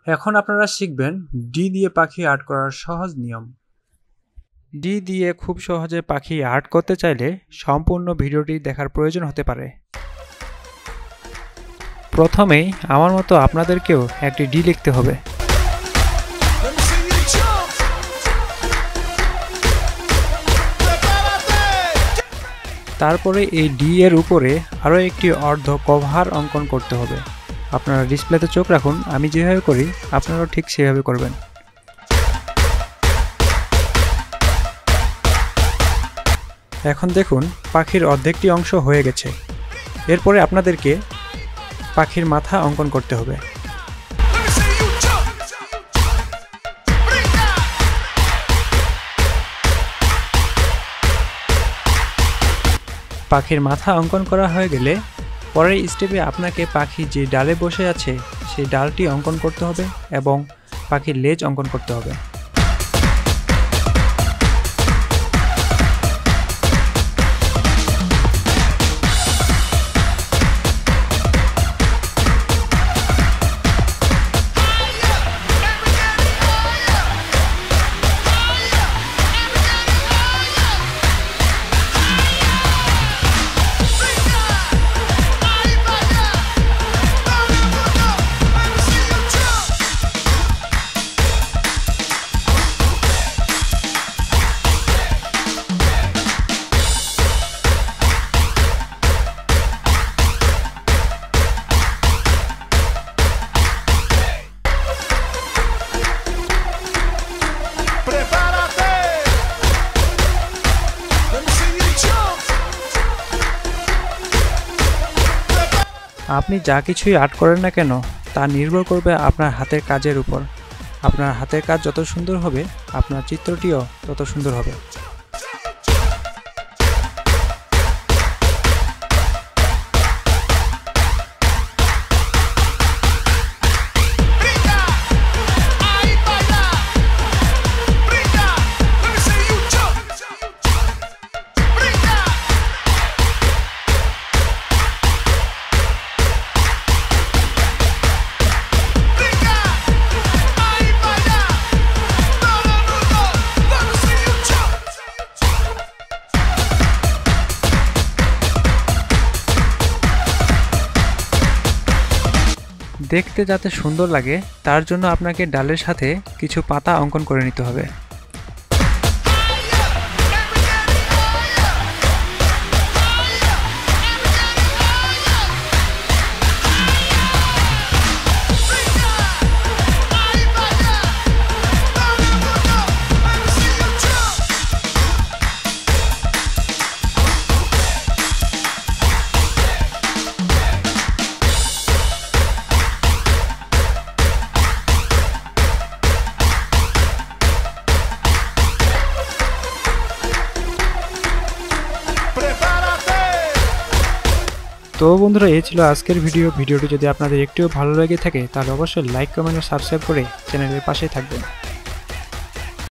এখন আপনারা শিখবেন ডি দিয়ে পাখি আর্ট করার সহজ নিয়ম। ডি দিয়ে খুব সহজে পাখি আর্ট করতে চাইলে সম্পূর্ণ ভিডিওটি দেখার প্রয়োজন হতে পারে। প্রথমেই আমার মতো আপনাদেরকেও একটি ডি লিখতে হবে। তারপরে এই ডি এর উপরে আরও একটি অর্ধ কভার অঙ্কন করতে হবে। আপনারা ডিসপ্লেতে চোখ রাখুন, আমি যেভাবে করি আপনারাও ঠিক সেভাবে করবেন। এখন দেখুন পাখির অর্ধেকটি অংশ হয়ে গেছে। এরপরে আপনাদেরকে পাখির মাথা অঙ্কন করতে হবে। পাখির মাথা অঙ্কন করা হয়ে গেলে পরের স্টেপে আপনাকে পাখি যে ডালে বসে আছে সেই ডালটি অঙ্কন করতে হবে এবং পাখির লেজ অঙ্কন করতে হবে। আপনি যা কিছুই আর্ট করেন না কেন তা নির্ভর করবে আপনার হাতের কাজের উপর। আপনার হাতের কাজ যত সুন্দর হবে আপনার চিত্রটিও তত সুন্দর হবে। দেখতে যাতে সুন্দর লাগে তার জন্য আপনাকে ডালের সাথে কিছু পাতা অঙ্কন করে নিতে হবে। তো বন্ধুরা, এই ছিল আজকের ভিডিওটি যদি আপনাদের একটুও ভালো লেগে থাকে তাহলে অবশ্যই লাইক, কমেন্ট ও সাবস্ক্রাইব করে চ্যানেলের পাশেই থাকবেন।